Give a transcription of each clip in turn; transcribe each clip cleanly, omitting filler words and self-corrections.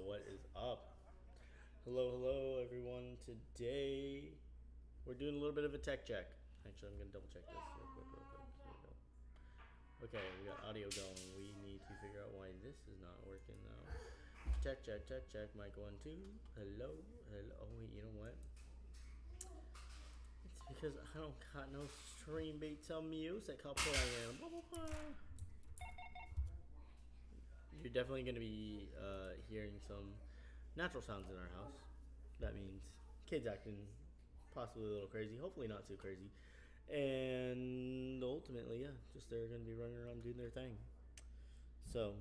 What is up? Hello, everyone. Today we're doing a little bit of a tech check. Actually, I'm gonna double check this real quick. Here we go. Okay, we got audio going. We need to figure out why this is not working though. Check. Mic 1, 2. Hello. Oh wait, you know what? It's because I don't got no stream beat some music. How playing. You're definitely going to be hearing some natural sounds in our house. That means kids acting possibly a little crazy, hopefully not too crazy. And ultimately, yeah, just they're going to be running around doing their thing. So,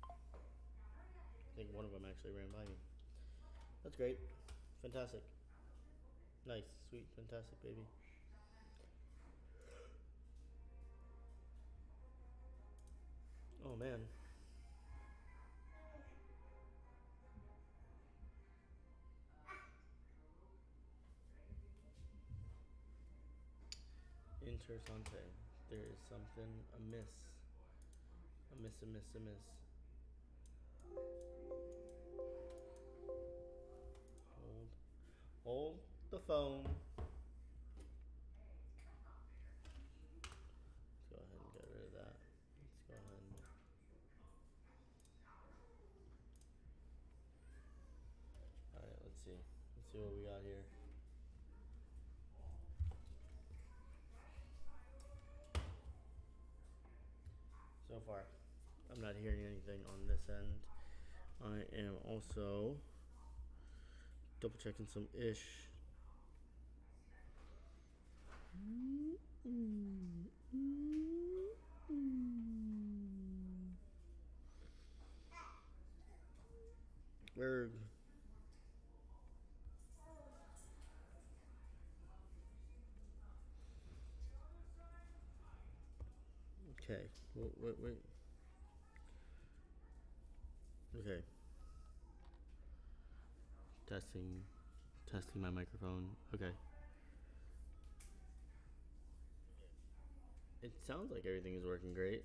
I think one of them actually ran by me. That's great. Fantastic. Nice, sweet, fantastic, baby. Oh, man. Interessante. There is something amiss. Amiss. Hold the phone. Let's go ahead and get rid of that. Let's go ahead and... Alright, let's see. Let's see what we got here. So far, I'm not hearing anything on this end. I am also double checking some ish. Berg. Okay. Wait. Okay. Testing my microphone. Okay. It sounds like everything is working great.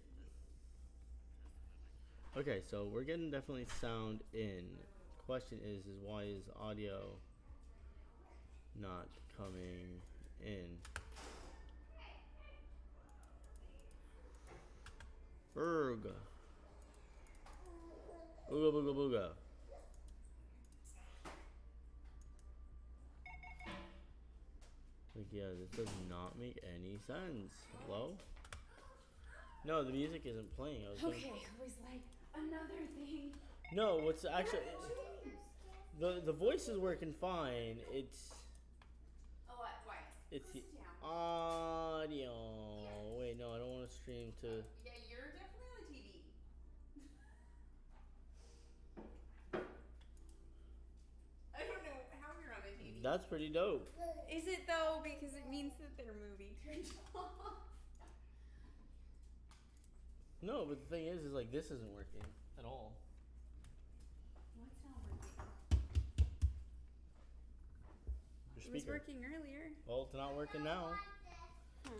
Okay, so we're getting definitely sound in. Question is why is audio not coming in? Berg. Booga. Like, yeah, this does not make any sense. Hello? No, the music isn't playing. I was like, another thing. No, what's actually... The voice is working fine. It's... Oh, what? Why? It's the audio. Yeah. Wait, no, I don't want to stream to... Yeah, you're definitely on the TV. I don't know how you're on the TV. That's pretty dope. Is it though? Because it means that their movie turned off. No, but the thing is like this isn't working at all. What's not working? Your It was working earlier. Well, it's not working now. Huh.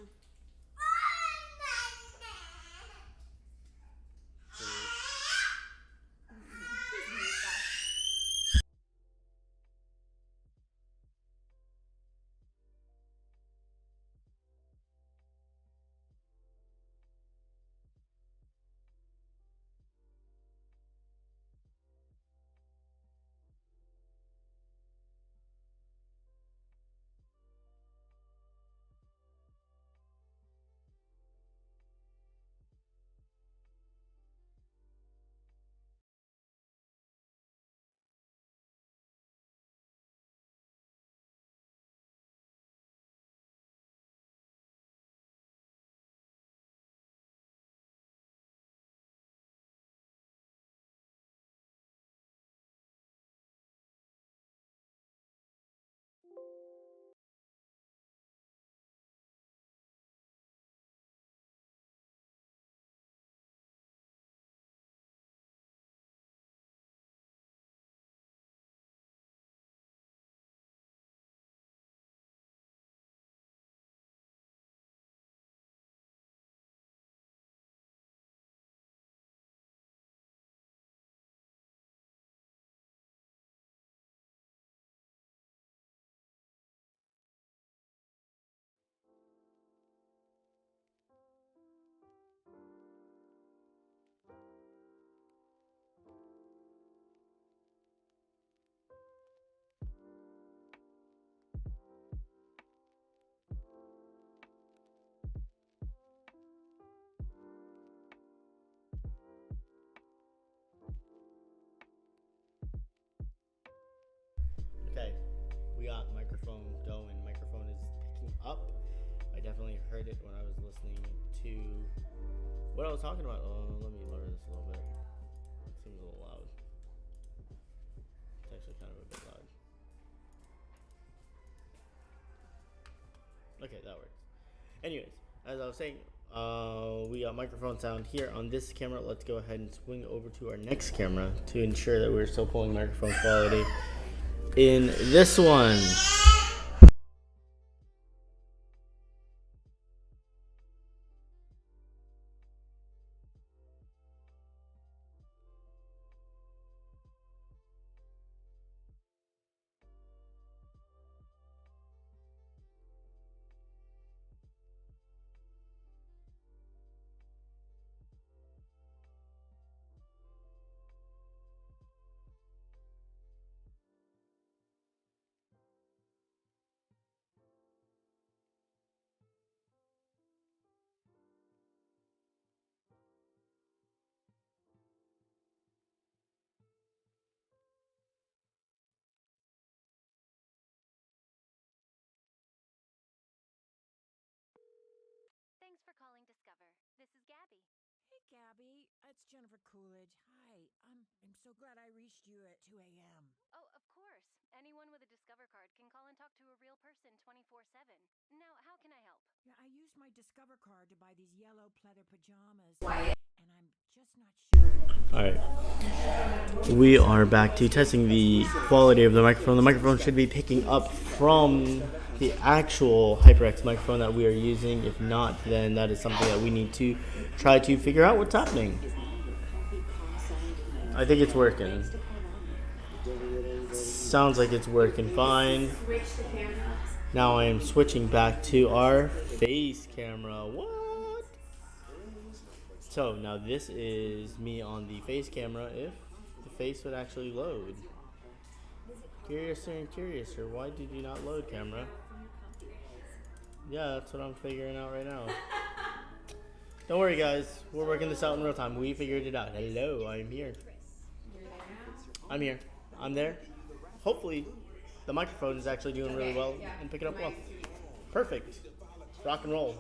microphone going. Microphone is picking up. I definitely heard it when I was listening to what I was talking about. Let me lower this a little bit. It seems a little loud. It's actually kind of a bit loud. Okay, that works. Anyways, as I was saying, we got microphone sound here on this camera. Let's go ahead and swing over to our next camera to ensure that we're still pulling microphone quality in this one. Thanks for calling Discover. This is Gabby. Hey, Gabby. It's Jennifer Coolidge. Hi. I'm so glad I reached you at 2 a.m. Oh, of course. Anyone with a Discover card can call and talk to a real person 24/7. Now, how can I help? Yeah, I used my Discover card to buy these yellow pleather pajamas. And I'm just not sure. Alright, we are back to testing the quality of the microphone. The microphone should be picking up from the actual HyperX microphone that we are using. If not, then that is something that we need to try to figure out what's happening. I think it's working. Sounds like it's working fine. Now I am switching back to our face camera. What? So now this is me on the face camera if the face would actually load. Curiouser and curiouser, why did you not load, camera? Yeah, that's what I'm figuring out right now. Don't worry guys, we're working this out in real time. We figured it out. Hello, I'm here. I'm here. I'm there. Hopefully the microphone is actually doing really well and picking up well. Perfect. Rock and roll.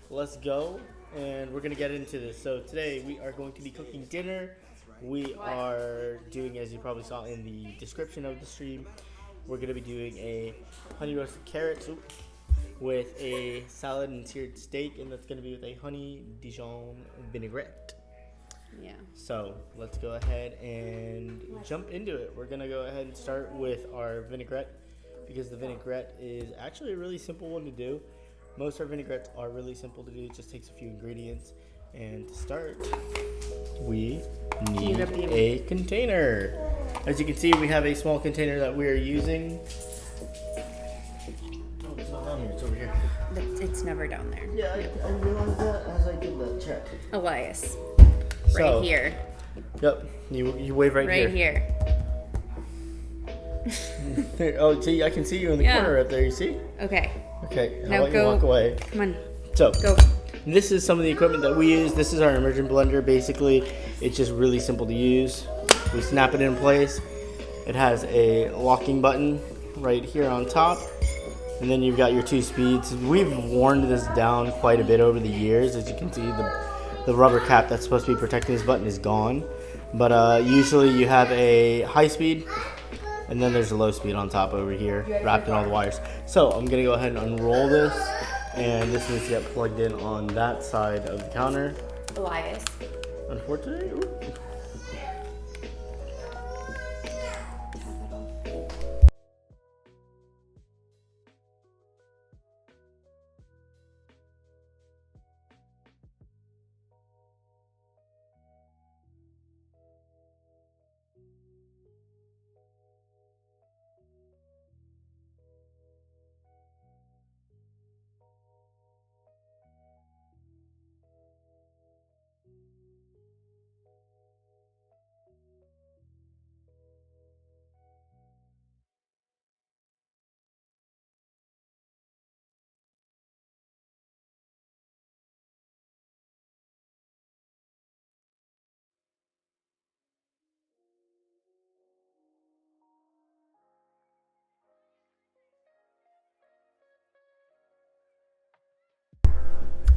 Let's go. And we're going to get into this. So today we are going to be cooking dinner. We are doing, as you probably saw in the description of the stream, we're going to be doing a honey roasted carrots with a salad and seared steak, and that's going to be with a Honey-Dijon Vinaigrette. Yeah. So let's go ahead and jump into it. We're going to go ahead and start with our vinaigrette because the vinaigrette is actually a really simple one to do. Most of our vinaigrettes are really simple to do. It just takes a few ingredients. And to start, we need a container. As you can see, we have a small container that we are using. Oh, it's not down here. It's over here. It's never down there. Yeah, I realized that as I did the check. Elias. So, Right here. Yep. You wave right here. Right here. Oh, see, I can see you in the corner right there. You see? Okay. Okay. How Now about you go. walk away? Come on. So, Go. this is some of the equipment that we use. This is our immersion blender. Basically, it's just really simple to use. We snap it in place. It has a locking button right here on top. And then you've got your 2 speeds. We've worn this down quite a bit over the years. As you can see, the rubber cap that's supposed to be protecting this button is gone. But usually you have a high speed, and then there's a low speed on top over here, wrapped in all the wires. So I'm gonna go ahead and unroll this, and this needs to get plugged in on that side of the counter. Elias. Unfortunately, oop.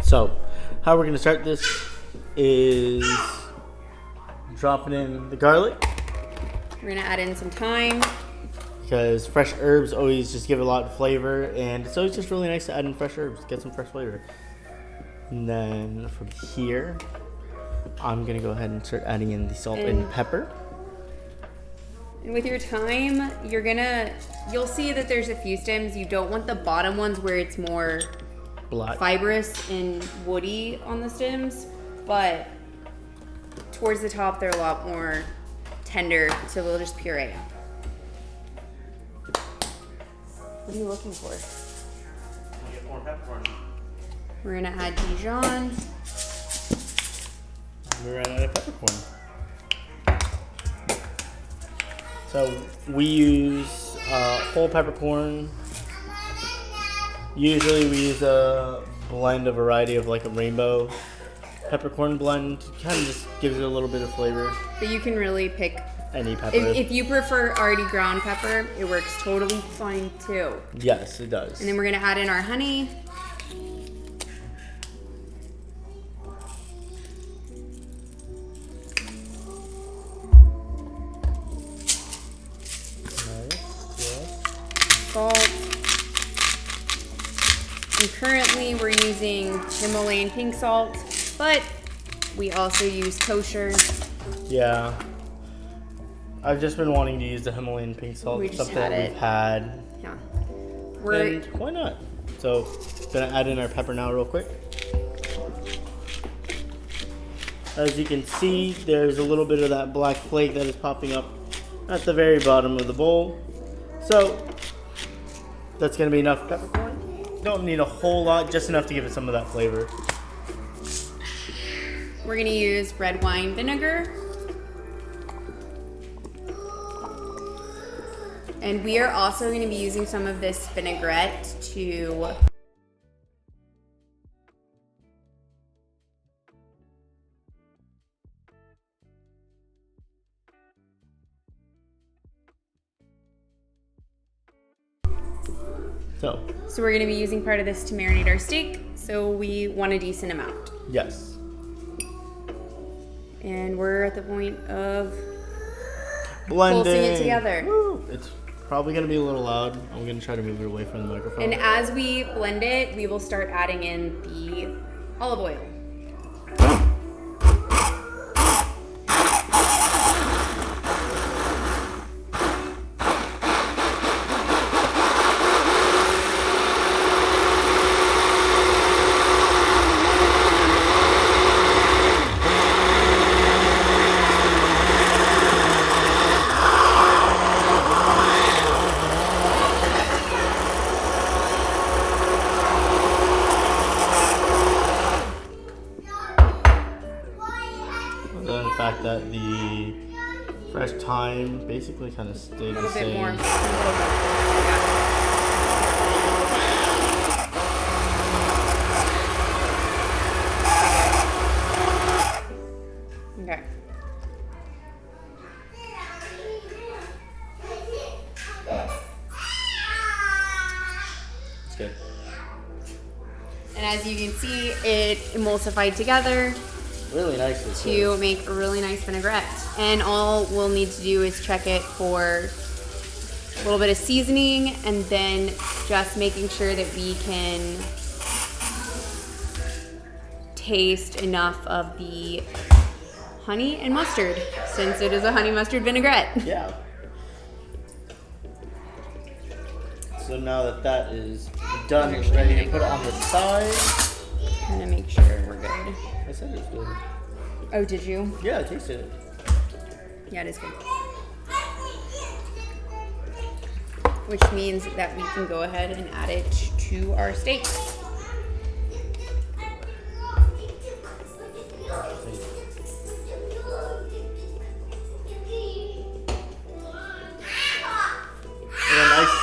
So, how we're gonna start this is dropping in the garlic, We're gonna add in some thyme. because fresh herbs always just give a lot of flavor, and it's always just really nice to add in fresh herbs, get some fresh flavor. And then from here, I'm gonna go ahead and start adding in the salt and pepper. And with your thyme, you'll see that there's a few stems. You don't want the bottom ones where it's more Black. fibrous and woody on the stems, but towards the top they're a lot more tender, so we'll just puree. What are you looking for? Get more peppercorn. We're gonna add Dijon. We ran out of peppercorn. So we use whole peppercorn. Usually we use a blend, a variety of like a rainbow peppercorn blend. Kind of just gives it a little bit of flavor. But you can really pick, Any pepper. if you prefer already ground pepper, it works totally fine too. Yes, it does. And then we're gonna add in our honey. Salt. And currently we're using Himalayan pink salt, but we also use kosher. Yeah. I've just been wanting to use the Himalayan pink salt. We just something had that it. we've had. Yeah. And why not? So, gonna add in our pepper now real quick. As you can see, there's a little bit of that black flake that is popping up at the very bottom of the bowl. So, that's gonna be enough peppercorn. Don't need a whole lot, just enough to give it some of that flavor. We're gonna use red wine vinegar. And we are also gonna be using some of this vinaigrette to So we're gonna be using part of this to marinate our steak, so we want a decent amount. Yes. And we're at the point of Blending. pulsing it together. Woo. It's probably gonna be a little loud. I'm gonna try to move it away from the microphone. And as we blend it, we will start adding in the olive oil. The fact that the fresh thyme basically kind of stayed A the little bit same. more. Okay. It's good. And as you can see, it emulsified together Really nice. to make a really nice vinaigrette. And all we'll need to do is check it for a little bit of seasoning and then just making sure that we can taste enough of the honey and mustard, since it is a honey mustard vinaigrette. Yeah. So now that that is done, it's ready to put it on the side. I'm gonna make sure we're good. I said it's good. Oh, did you? Yeah, I tasted it. Yeah, it is good. Which means that we can go ahead and add it to our steak. Yeah, nice.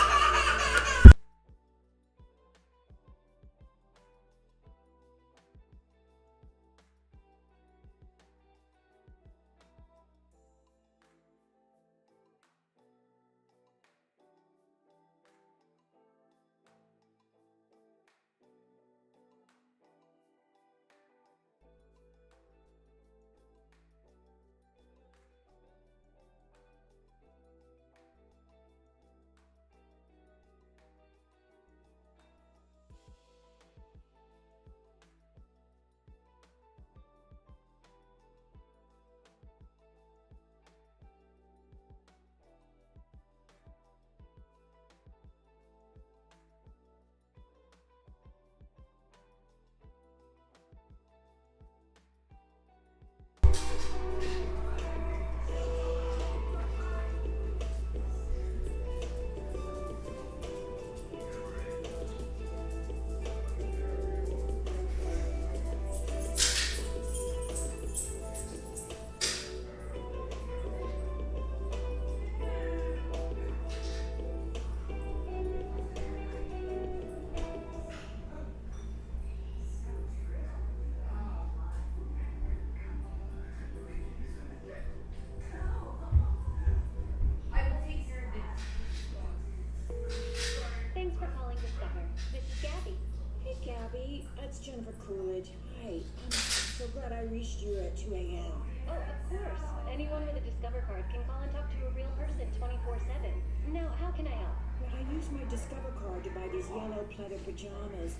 Abby, it's Jennifer Coolidge. Hi, I'm so glad I reached you at 2 a.m. Oh, of course. Anyone with a Discover card can call and talk to a real person 24/7. Now, how can I help? Well, I used my Discover card to buy these yellow pleather pajamas,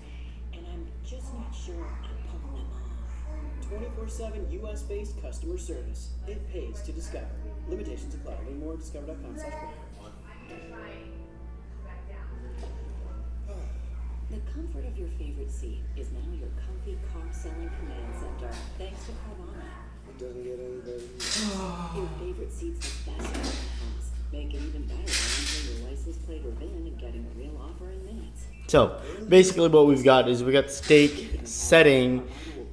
and I'm just not sure I'm pulling them off. 24/7 US-based customer service. It pays to discover. Limitations apply. Learn more at discover.com/program. The comfort of your favorite seat is now your comfy car selling command center, thanks to Carvana. It doesn't get any better. Your favorite seat's the best part of the house. Make it even better by entering your license plate or VIN and getting a real offer in minutes. So basically what we've got is we got the steak setting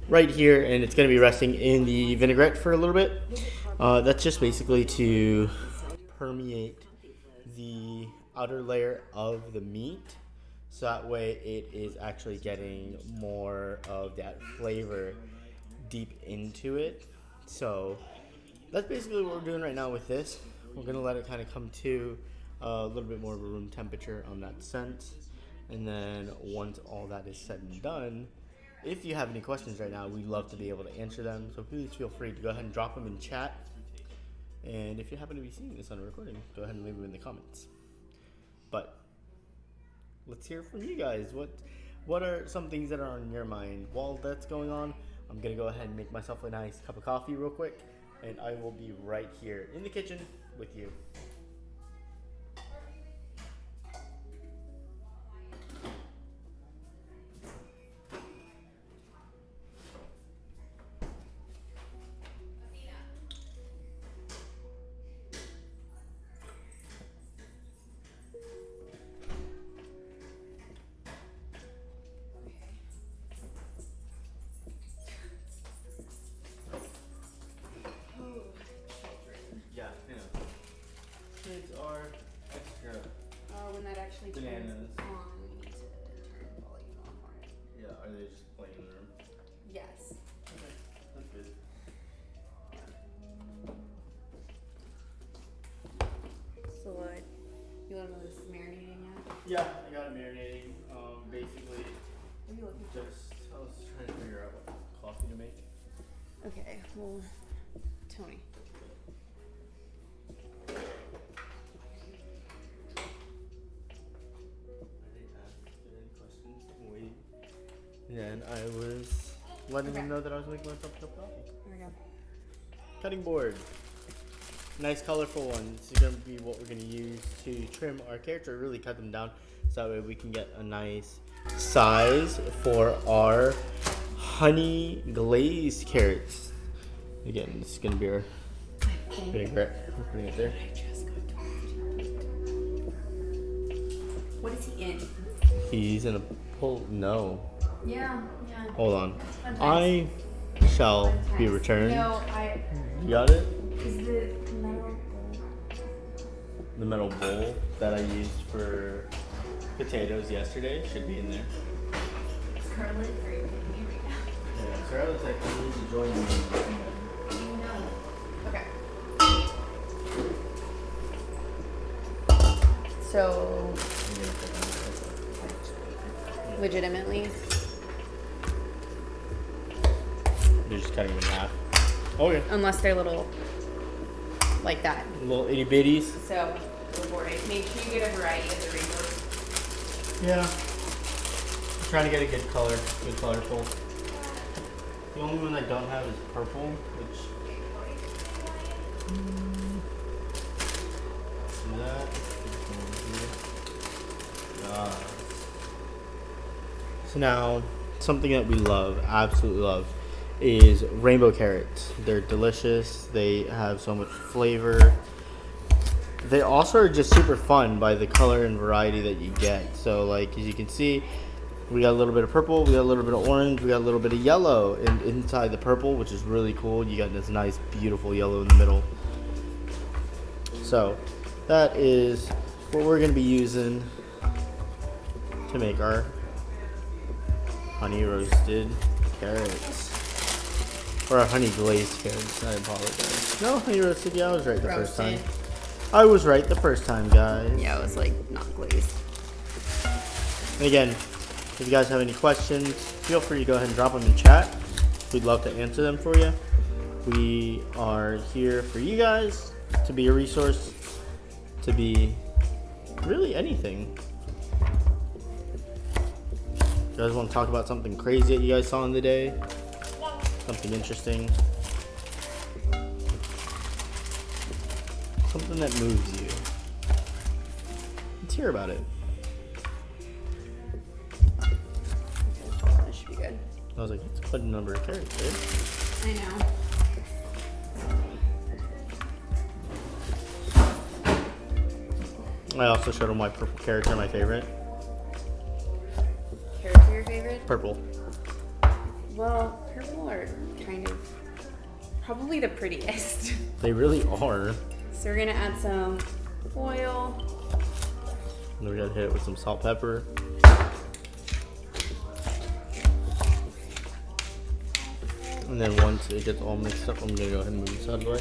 right here, and it's going to be resting in the vinaigrette for a little bit. That's just basically to permeate the outer layer of the meat, so that way it is actually getting more of that flavor deep into it. So that's basically what we're doing right now with this. We're going to let it kind of come to a little bit more of a room temperature on that sense. And then once all that is said and done, if you have any questions right now, we'd love to be able to answer them. So please feel free to go ahead and drop them in chat. And if you happen to be seeing this on a recording, go ahead and leave them in the comments. But let's hear from you guys. What are some things that are on your mind while that's going on? I'm going to go ahead and make myself a nice cup of coffee real quick, and I will be right here in the kitchen with you. Yeah, you know. Kids are extra. When that actually Bananas. turns on, we need to turn the volume off on it. Yeah, are they just playing in the room? Yes. Okay, that's good. So what? You want to know this is marinating yet? Yeah, I got it marinating. Basically, What are you looking for? I was trying to figure out what coffee to make. Okay, well, Tony. And then I was letting them Okay. know that I was making myself a cup of coffee. Here we go. Cutting board. Nice colorful one. This is going to be what we're going to use to trim our carrots, or really cut them down, so that way we can get a nice size for our honey glazed carrots. Again, this is going to be our vinaigrette. We're putting it there. What is he in? He's in a pull. No. Yeah. Hold on. Fun I shall be returned. No, You got it? is the metal The metal bowl that I used for potatoes yesterday should be in there. Scarlet or you kidding me right now? Yeah, Scarlett's like, I need to join me. No. Okay. So, legitimately, They're just cutting them in half. Okay. unless they're little, like that. Little itty bitties. So, before it, make sure you get a variety of the rainbows. Yeah. I'm trying to get a good color, good colorful. The only one I don't have is purple, which. See that? So now, something that we love, absolutely love, is rainbow carrots. They're delicious. They have so much flavor. They also are just super fun by the color and variety that you get. So, like, as you can see, we got a little bit of purple, we got a little bit of orange, we got a little bit of yellow inside the purple, which is really cool. You got this nice, beautiful yellow in the middle. So, that is what we're going to be using to make our honey roasted carrots. Or our honey glazed carrots, I apologize. No, honey roasted, yeah, I was right the first time. Roasted. I was right the first time, guys. Yeah, it was like not glazed. And again, If you guys have any questions, feel free to go ahead and drop them in chat. We'd love to answer them for you. We are here for you guys, to be a resource, to be really anything. You guys want to talk about something crazy that you guys saw in the day? Something interesting? Something that moves you? Let's hear about it. That should be good. I was like, it's quite a number of carrots, right? I know. I also showed them why purple carrots are my favorite. Carrots are your favorite? Purple. Well, purple are kind of probably the prettiest. They really are. So we're gonna add some oil. And then we gotta hit it with some salt, pepper. And then once it gets all mixed up, I'm gonna go ahead and move this out of the way.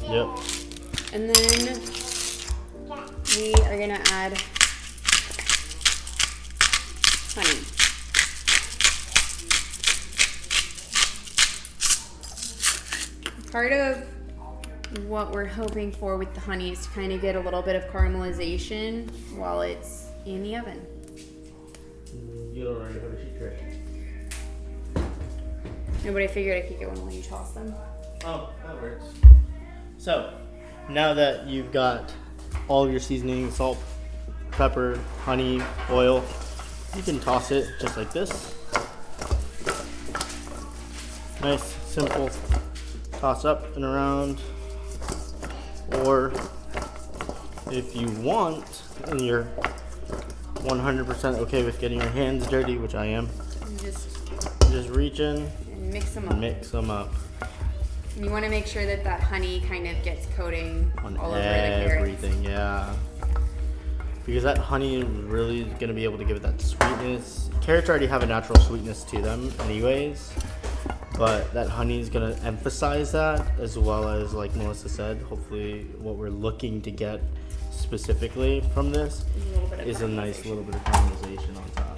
Yep. And then we are gonna add honey. Part of what we're hoping for with the honey is to kind of get a little bit of caramelization while it's in the oven. You don't already have a sheet tray. No, but I figured I could get one while you toss them. Oh, that works. So, now that you've got all of your seasoning, salt, pepper, honey, oil, you can toss it just like this. Nice, simple toss up and around. Or if you want, and you're 100% okay with getting your hands dirty, which I am, And just reach in and mix them up. and mix them up And you want to make sure that that honey kind of gets coating on all over the carrots. everything, yeah. Because that honey is really going to be able to give it that sweetness. Carrots already have a natural sweetness to them anyways, but that honey is going to emphasize that, as well as, like Melissa said, hopefully what we're looking to get specifically from this is a nice little bit of caramelization on top.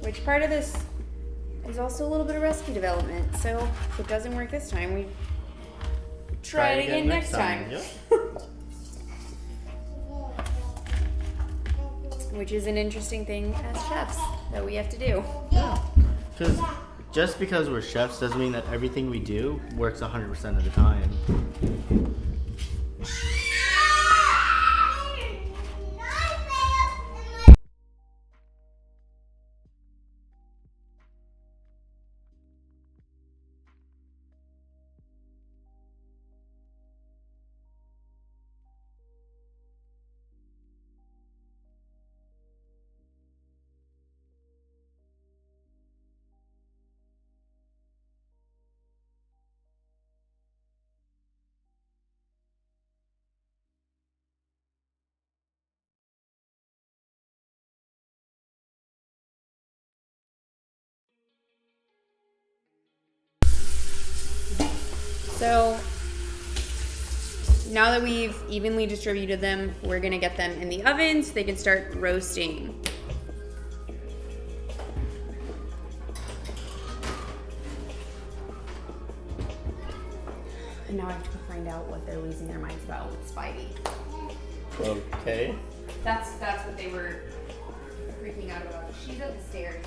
Which part of this is also a little bit of recipe development. So if it doesn't work this time, we try it again next time. Yep. Which is an interesting thing as chefs that we have to do. Because just because we're chefs doesn't mean that everything we do works 100% of the time. So now that we've evenly distributed them, we're gonna get them in the oven so they can start roasting. And now I have to find out what they're losing their minds about with Spidey. Okay. That's what they were freaking out about. She's up the stairs.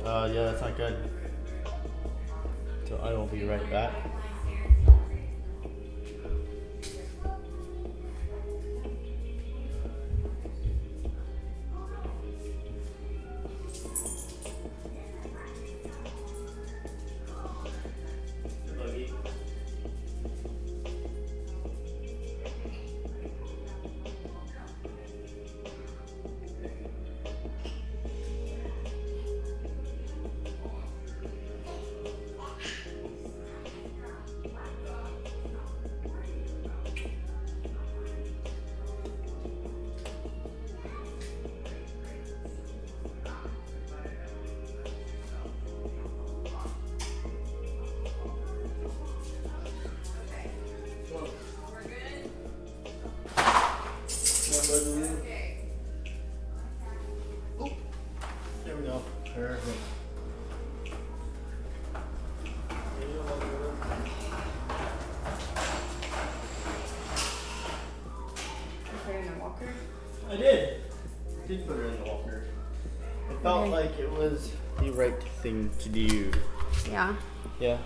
Yeah, that's not good. So I will be right back. Perfect. Put it in the walker. I did. Did put it in the walker. It felt like it was the right thing to do. Yeah. Yeah.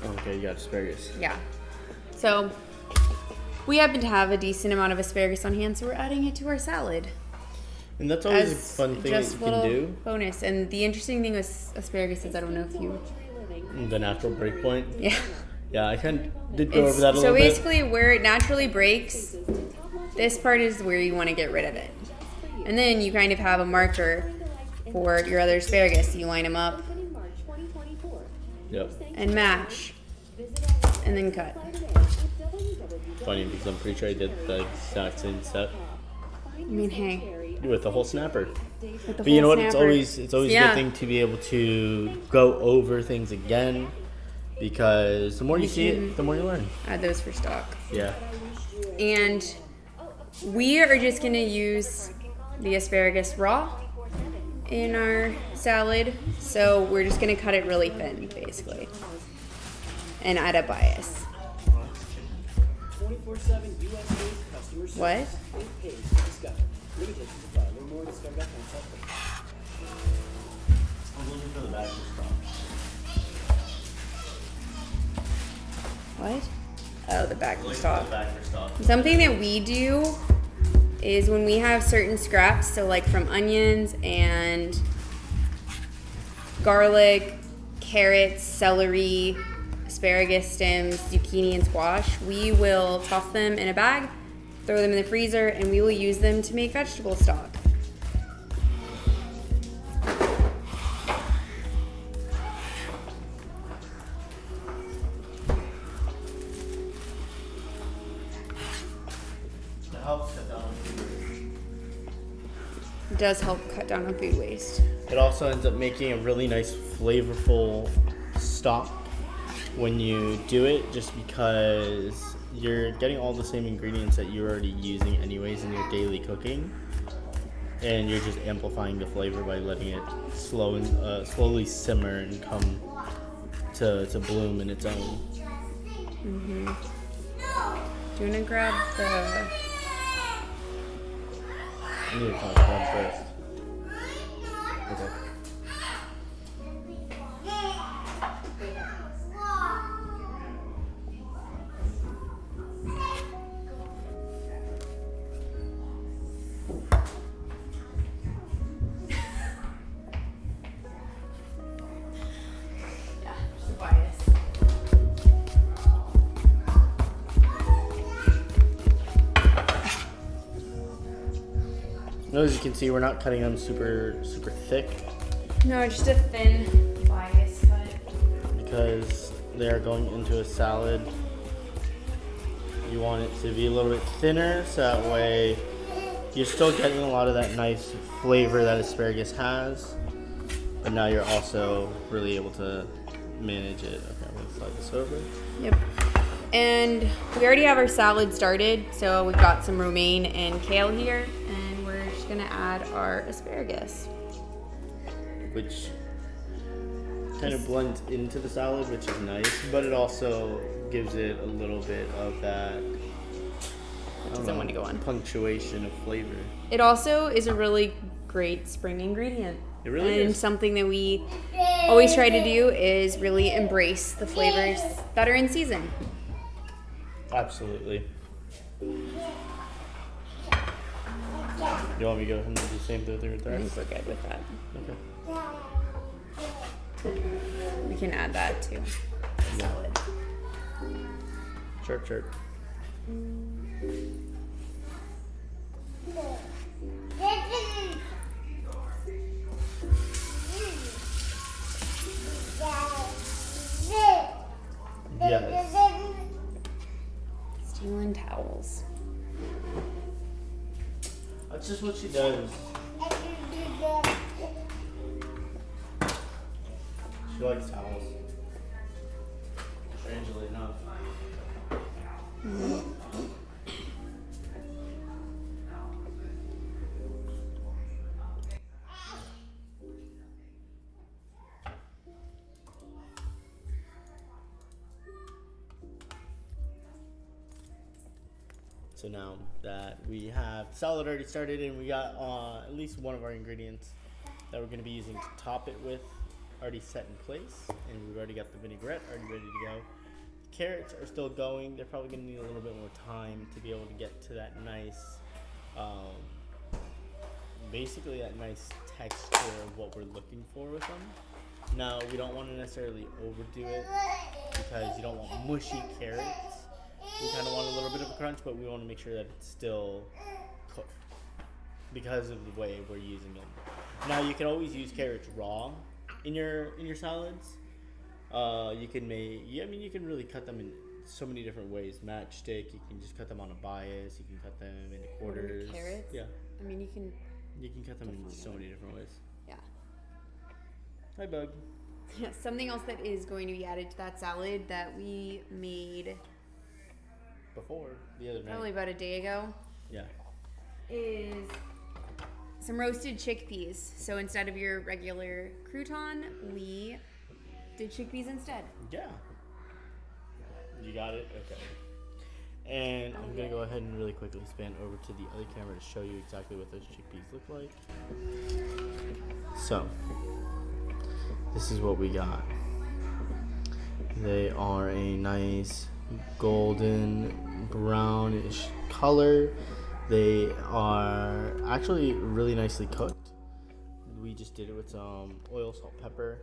Okay, you got asparagus. Yeah. So we happen to have a decent amount of asparagus on hand, so we're adding it to our salad. And that's always a As fun thing that just you little can do. bonus. And the interesting thing with asparagus is I don't know if you. The natural break point. Yeah. Yeah, I kind of did go over that a So little bit. basically, where it naturally breaks, this part is where you want to get rid of it. And then you kind of have a marker for your other asparagus. You line them up Yep. and match, and then cut. Funny because I'm pretty sure I did the exact same step I mean, hey, with the whole snapper. with the But you know whole what? It's snapper. always a Yeah. good thing to be able to go over things again, because the more you see it, the more you learn. Add those for stock. Yeah. And we are just going to use the asparagus raw in our salad. So we're just going to cut it really thin, basically, and add a bias. 24/7 US-based customer service. What? It pays to discover. Limitations apply. Learn more at discover.com/. What? Oh, the back for stock. Something that we do is when we have certain scraps, so like from onions and garlic, carrots, celery, asparagus stems, zucchini, and squash, we will toss them in a bag, throw them in the freezer, and we will use them to make vegetable stock. It helps cut down on food waste. It does help cut down on food waste. It also ends up making a really nice, flavorful stock when you do it, just because you're getting all the same ingredients that you're already using anyways in your daily cooking, and you're just amplifying the flavor by letting it slowly simmer and come to bloom in its own. Mm-hmm. Do you want to grab the... I need to talk about it first. Okay. As you can see, we're not cutting them super thick No, just a thin bias cut. because they are going into a salad. You want it to be a little bit thinner, so that way you're still getting a lot of that nice flavor that asparagus has, but now you're also really able to manage it. Okay, I'm gonna slide this over. Yep. And we already have our salad started, so we've got some romaine and kale here, and we're just gonna add our asparagus. Which kind of blends into the salad, which is nice, but it also gives it a little bit of that Doesn't want to go on. punctuation of flavor. It also is a really great spring ingredient. It really and is. something that we always try to do is really embrace the flavors that are in season. Absolutely. You want me to go ahead and do the same thing with the I think rest? we're good with that. Okay. We can add that to the salad. Chirp, chirp. Yes. It's Stealing towels. That's just what she does. She likes towels. Strangely enough. So now that we have salad already started and we got at least one of our ingredients that we're going to be using to top it with already set in place, and we've already got the vinaigrette already ready to go. The carrots are still going. They're probably going to need a little bit more time to be able to get to that nice, basically that nice texture of what we're looking for with them. Now, we don't want to necessarily overdo it because you don't want mushy carrots. We kind of want a little bit of a crunch, but we want to make sure that it's still cooked because of the way we're using them. Now, you can always use carrots raw in your salads. You can you can really cut them in so many different ways. Matchstick, you can just cut them on a bias. You can cut them into quarters. Carrots? Yeah. I mean, you can cut them in so many different ways. Yeah. Hi, Bug. Yeah, something else that is going to be added to that salad that we made Before the other night. probably about a day ago Yeah. is some roasted chickpeas. So instead of your regular crouton, we did chickpeas instead. Yeah. You got it? Okay. And I'm going to go ahead and really quickly span over to the other camera to show you exactly what those chickpeas look like. So, this is what we got. They are a nice golden brownish color. They are actually really nicely cooked. We just did it with some oil, salt, pepper,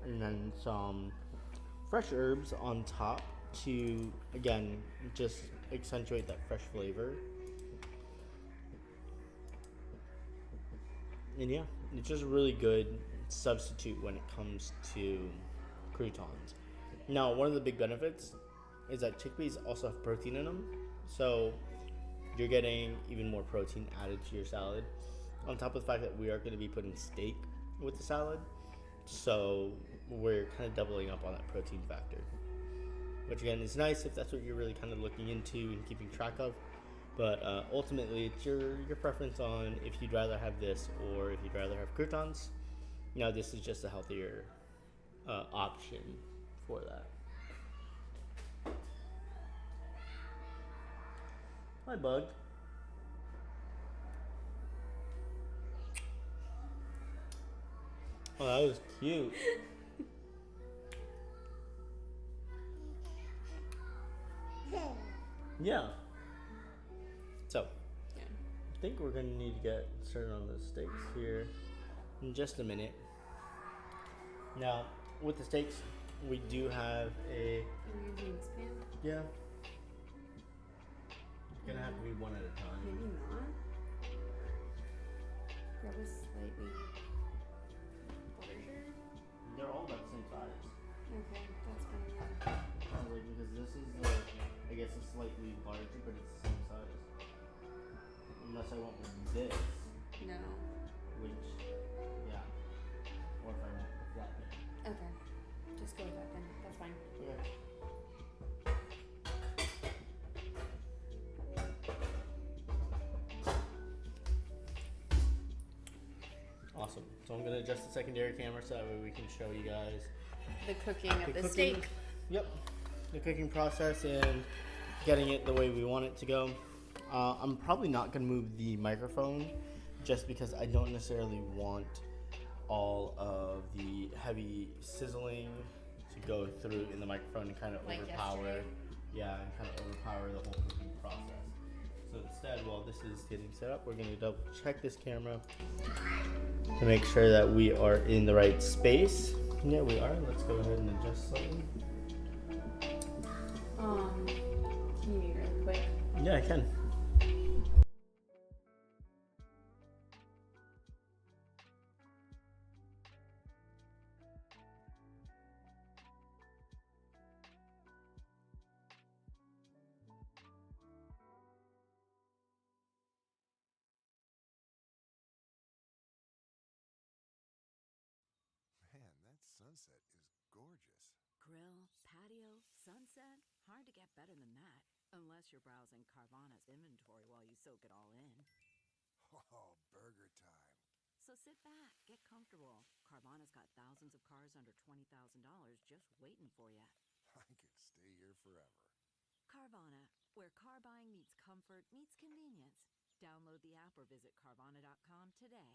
and then some fresh herbs on top to, again, just accentuate that fresh flavor. And yeah, it's just a really good substitute when it comes to croutons. Now, one of the big benefits is that chickpeas also have protein in them, so you're getting even more protein added to your salad, on top of the fact that we are going to be putting steak with the salad, so we're kind of doubling up on that protein factor, which again is nice if that's what you're really kind of looking into and keeping track of, but ultimately it's your preference on if you'd rather have this or if you'd rather have croutons. Now, this is just a healthier option for that. Hi, Bug. Oh, that was cute. Yeah. So, I think we're going to need to get started on the steaks here in just a minute. Now, with the steaks, we do have a... Yeah. It's gonna have to be one at a time. Maybe not. Grab a slightly larger. They're all about the same size. Okay, that's fine. Like, because this is the, I guess it's slightly larger, but it's the same size. Unless I went with this, No. which, yeah. Or if I went with that. Okay. Just go with that then. That's fine. Okay. Awesome. So I'm gonna adjust the secondary camera so that way we can show you guys The cooking of the steak. Yep, the cooking process and getting it the way we want it to go. I'm probably not gonna move the microphone just because I don't necessarily want all of the heavy sizzling to go through in the microphone and kind of Like overpower. yesterday. Yeah, and kind of overpower the whole cooking process. So instead, while this is getting set up, we're going to double check this camera to make sure that we are in the right space. Yeah, we are. Let's go ahead and adjust slightly. Can you be really quick? Yeah, I can. sunset is gorgeous. Grill, patio, sunset. Hard to get better than that. Unless you're browsing Carvana's inventory while you soak it all in. Oh, burger time. So sit back, get comfortable. Carvana's got thousands of cars under $20,000 just waiting for you. I could stay here forever. Carvana, where car buying meets comfort meets convenience. Download the app or visit Carvana.com today.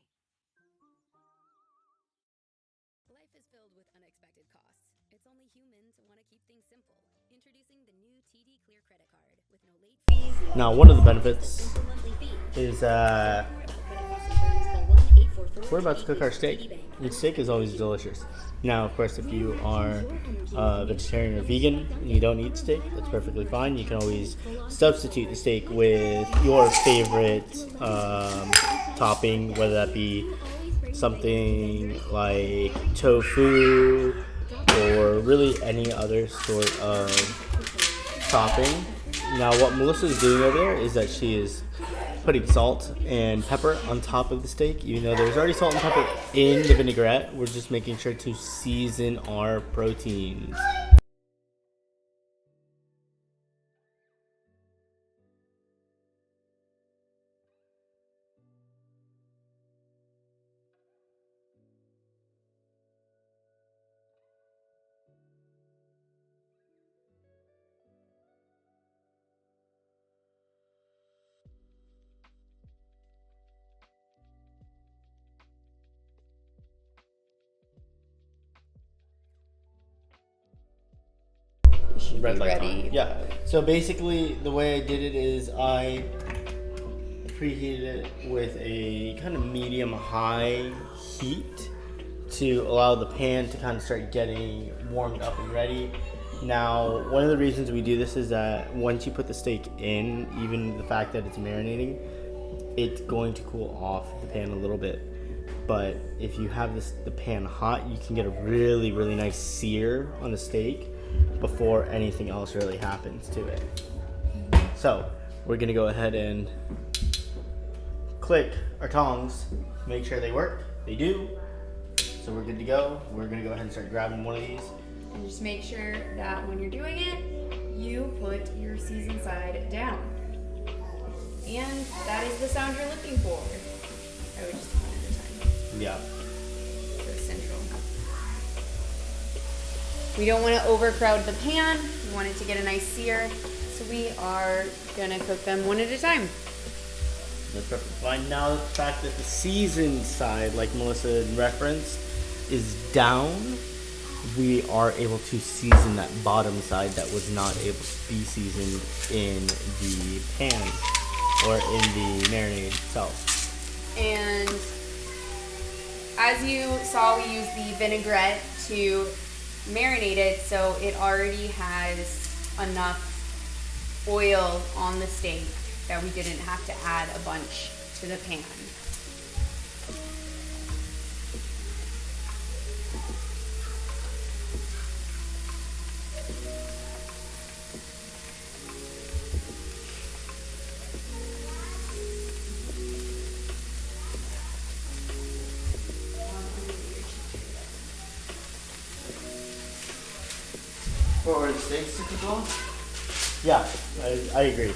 Life is filled with unexpected costs. It's only human to want to keep things simple. Introducing the new TD Clear credit card with no late fees. Now, one of the benefits is we're about to cook our steak. The steak is always delicious. Now, of course, if you are vegetarian or vegan and you don't eat steak, that's perfectly fine. You can always substitute the steak with your favorite topping, whether that be something like tofu or really any other sort of topping. Now, what Melissa is doing over there is that she is putting salt and pepper on top of the steak. Even though there's already salt and pepper in the vinaigrette, we're just making sure to season our proteins. Red light ready. on. Yeah. So basically, the way I did it is I preheated it with a kind of medium-high heat to allow the pan to kind of start getting warmed up and ready. Now, one of the reasons we do this is that once you put the steak in, even the fact that it's marinating, it's going to cool off the pan a little bit. But if you have the pan hot, you can get a really, really nice sear on the steak before anything else really happens to it. So we're gonna go ahead and click our tongs, make sure they work. They do. So we're good to go. We're gonna go ahead and start grabbing one of these. And just make sure that when you're doing it, you put your seasoned side down. And that is the sound you're looking for. I would just one at a time. Yeah. So central. We don't want to overcrowd the pan. We want it to get a nice sear. So we are gonna cook them one at a time. That's perfect. Fine. Now the fact that the seasoned side, like Melissa referenced, is down, we are able to season that bottom side that was not able to be seasoned in the pan or in the marinade itself. And as you saw, we used the vinaigrette to marinate it, so it already has enough oil on the steak that we didn't have to add a bunch to the pan. For the steaks to cook on? Yeah, I agree.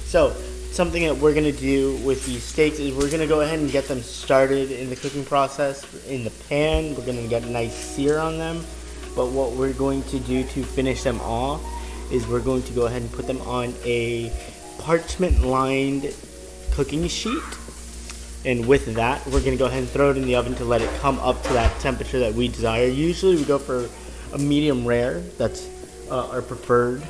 So, something that we're going to do with these steaks is we're going to go ahead and get them started in the cooking process in the pan. We're going to get a nice sear on them. But what we're going to do to finish them off is we're going to go ahead and put them on a parchment-lined cooking sheet. And with that, we're going to go ahead and throw it in the oven to let it come up to that temperature that we desire. Usually we go for a medium rare. That's our preferred.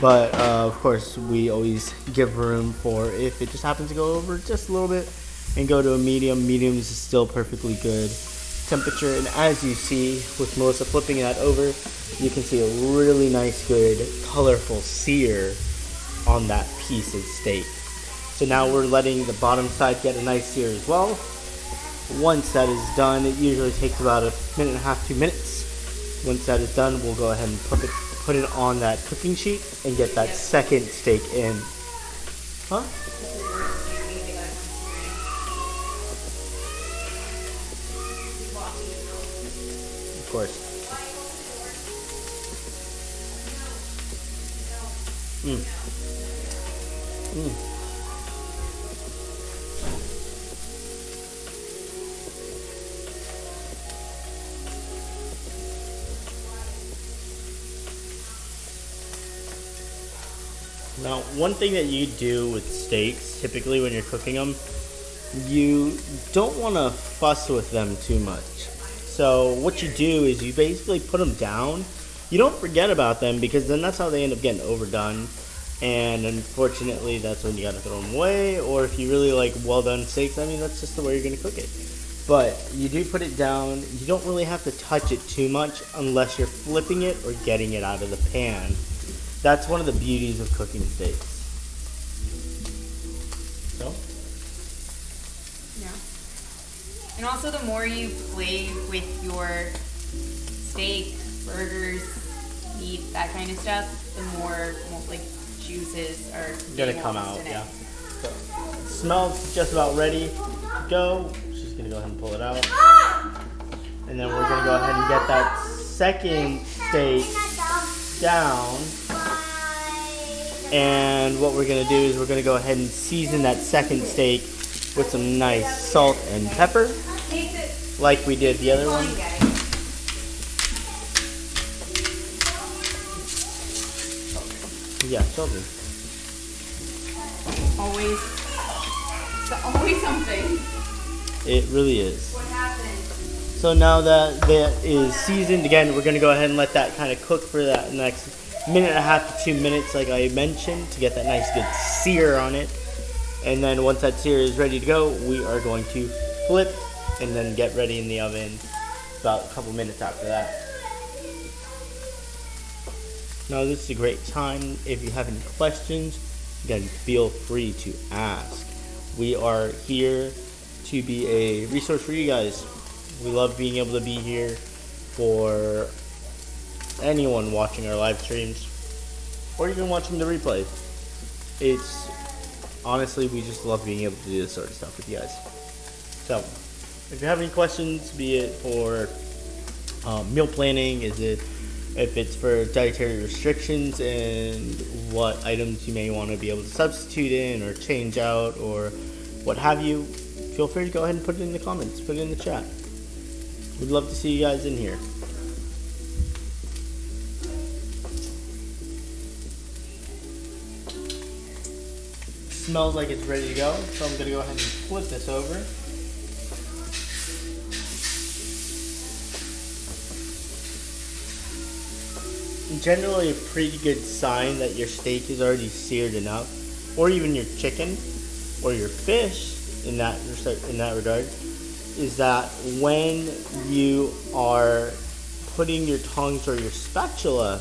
But of course, we always give room for if it just happens to go over just a little bit and go to a medium. Medium is still perfectly good temperature. And as you see with Melissa flipping that over, you can see a really nice, good, colorful sear on that piece of steak. So now we're letting the bottom side get a nice sear as well. Once that is done, it usually takes about a minute and a half, 2 minutes. Once that is done, we'll go ahead and put it on that cooking sheet and get that second steak in. Huh? of course. Mm. Mm. Now, one thing that you do with steaks, typically when you're cooking them, you don't want to fuss with them too much. So what you do is you basically put them down. You don't forget about them, because then that's how they end up getting overdone. And unfortunately, that's when you got to throw them away. Or if you really like well done steaks, I mean, that's just the way you're going to cook it. But you do put it down. You don't really have to touch it too much unless you're flipping it or getting it out of the pan. That's one of the beauties of cooking steaks. So? Yeah. And also, the more you play with your steak, burgers, meat, that kind of stuff, the more like juices are gonna come out. Yeah. So, it smells just about ready to go. She's gonna go ahead and pull it out, and then we're gonna go ahead and get that second steak down. And what we're going to do is we're going to go ahead and season that second steak with some nice salt and pepper, like we did the other one. Yeah, children. Always something. It really is. What happened? So now that is seasoned, again, we're going to go ahead and let that kind of cook for that next minute and a half to 2 minutes, like I mentioned, to get that nice good sear on it. And then once that sear is ready to go, we are going to flip and then get ready in the oven about a couple minutes after that. Now this is a great time. If you have any questions, again, feel free to ask. We are here to be a resource for you guys. We love being able to be here for anyone watching our live streams or even watching the replay. It's honestly, we just love being able to do this sort of stuff with you guys. So if you have any questions, be it for meal planning, if it's for dietary restrictions and what items you may want to be able to substitute in or change out or what have you, feel free to go ahead and put it in the comments, put it in the chat. We'd love to see you guys in here. Smells like it's ready to go, so I'm going to go ahead and flip this over. Generally a pretty good sign that your steak is already seared enough, or even your chicken or your fish in that regard, is that when you are putting your tongs or your spatula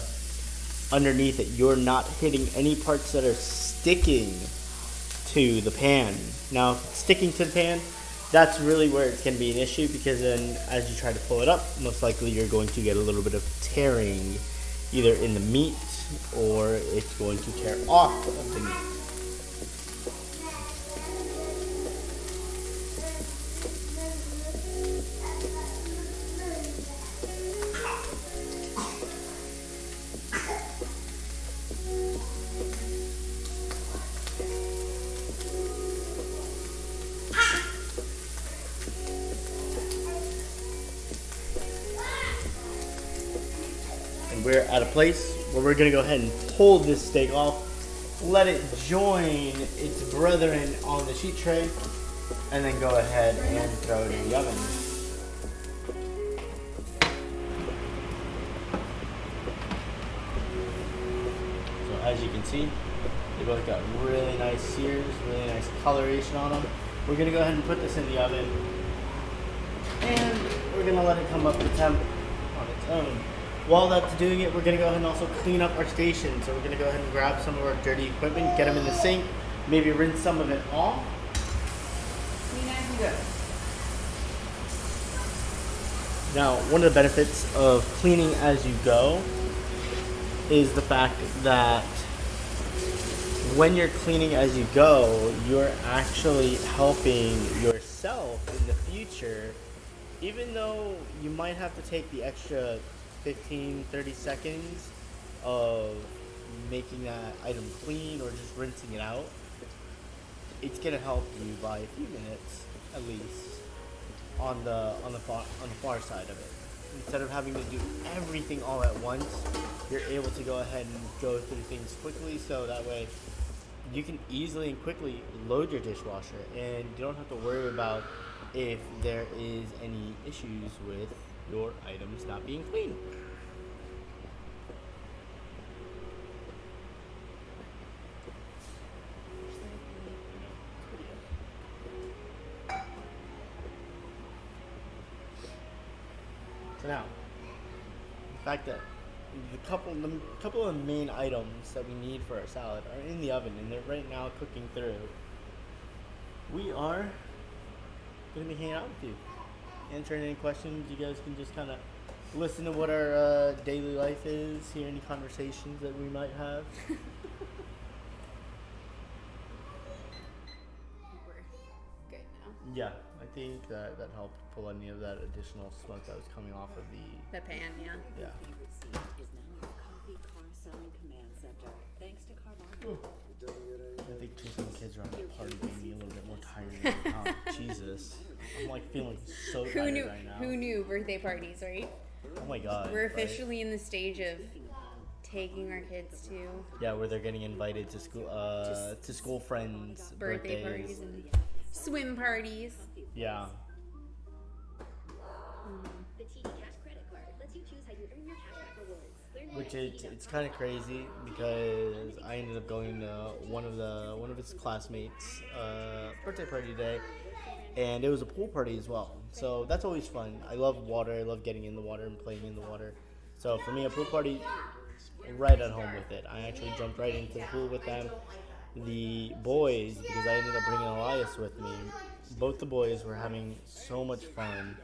underneath it, you're not hitting any parts that are sticking to the pan. Now, if it's sticking to the pan, that's really where it's going to be an issue, because then as you try to pull it up, most likely you're going to get a little bit of tearing either in the meat or it's going to tear off of the meat. We're at a place where we're going to go ahead and pull this steak off, let it join its brethren on the sheet tray, and then go ahead and throw it in the oven. So as you can see, they both got really nice sears, really nice coloration on them. We're going to go ahead and put this in the oven, and we're going to let it come up to temp on its own. While that's doing it, we're going to go ahead and also clean up our station. So we're going to go ahead and grab some of our dirty equipment, get them in the sink, maybe rinse some of it off. Clean as you go. Now, one of the benefits of cleaning as you go is the fact that when you're cleaning as you go, you're actually helping yourself in the future even though you might have to take the extra 15-30 seconds of making that item clean or just rinsing it out, it's gonna help you by a few minutes at least on the far side of it. Instead of having to do everything all at once, you're able to go ahead and go through things quickly, so that way you can easily and quickly load your dishwasher and you don't have to worry about if there is any issues with your items not being clean. So now, the fact that the couple of main items that we need for our salad are in the oven and they're right now cooking through, we are going to be hanging out with you, answering any questions. You guys can just kind of listen to what our daily life is, hear any conversations that we might have. We're good now. Yeah, I think that helped pull any of that additional smoke that was coming off of The pan, yeah. yeah. Favorite seat is now your coffee car selling command center, thanks to Carvana. I think choosing kids around the party made me a little bit more tired than I thought. Jesus. I'm like feeling so tired right now. Who knew birthday parties, right? Oh my god. We're right? officially in the stage of taking our kids to Yeah, where they're getting invited to school friends' birthday birthdays. parties and swim parties. Yeah. The TD Cash credit card lets you choose how you earn your cashback rewards. Learn more Which at it's kind of crazy because I ended up going to one of his classmates' birthday party today, and it was a pool party as well. So that's always fun. I love water. I love getting in the water and playing in the water. So for me, a pool party, right at home with it. I actually jumped right into the pool with them. The boys, because I ended up bringing Elias with me, both the boys were having so much fun.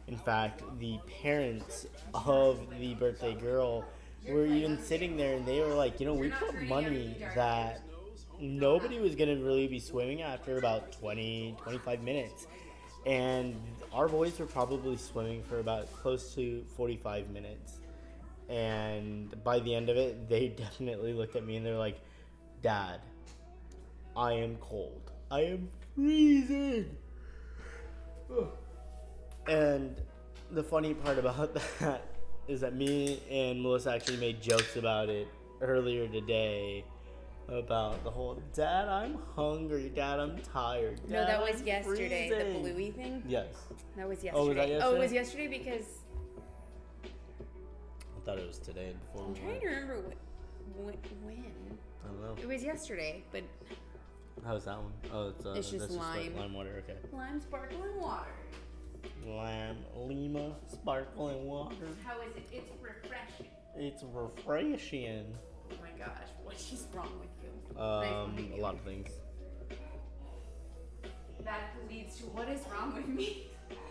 In fact, the parents of the birthday girl were even sitting there and they were like, we put money that nobody was going to really be swimming after about 20-25 minutes. And our boys were probably swimming for about close to 45 minutes. And by the end of it, they definitely looked at me and they're like, Dad, I am cold. I am freezing. And the funny part about that is that me and Melissa actually made jokes about it earlier today about the whole, Dad, I'm hungry. Dad, I'm tired. Dad, No, that was I'm yesterday. freezing." The bluey thing? Yes. That was yesterday. Oh, was that yesterday? it was yesterday because I thought it was today before I'm we trying went. to remember when. I don't know. It was yesterday, but How's that one? Oh, It's just that's lime. Lime water, okay. lime sparkling water. Lime, Lima, sparkling water. How is it? It's refreshing. It's refreshing. Oh my gosh, what is wrong with you? A lot of things. That leads to what is wrong with me?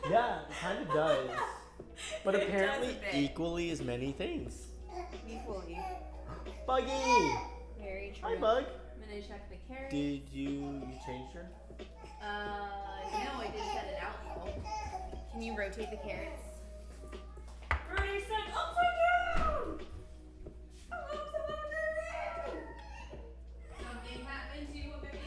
Yeah, it kind of does. But It apparently does a bit. equally as many things. Equally. Buggy! Very true. Hi, Bug. I'm gonna check the carrot. Did you change her? No, I did set it out though. Can you rotate the carrots? Rudy said upside down! Something happened to a baby.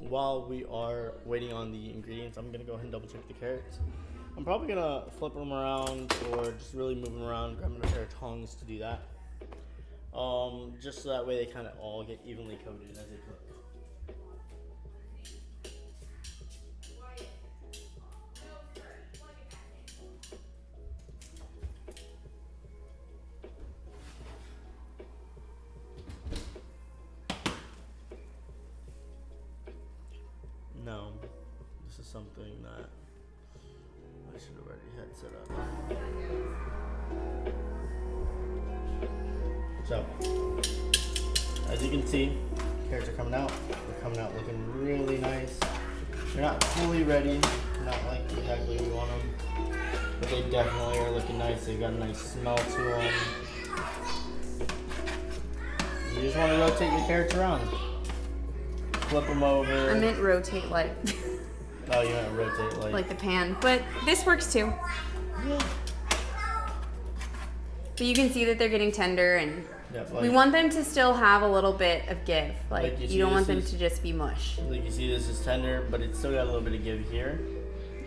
while we are waiting on the ingredients, I'm gonna go ahead and double check the carrots. I'm probably gonna flip them around or just really move them around, grab a pair of tongs to do that. Just so that way they kind of all get evenly coated as they cook. No, this is something that I should have already had set up. So, as you can see, carrots are coming out. They're coming out looking really nice. They're not fully ready, not like exactly we want them, but they definitely are looking nice. They've got a nice smell to them. You just want to rotate your carrots around. Flip them over. I meant rotate like Oh, you want to rotate like the pan, but this works too. Yeah. But you can see that they're getting tender, and Yep, we want them to still have a little bit of give. Like you you don't want them is- to just be mush. Like you see, this is tender, but it's still got a little bit of give here.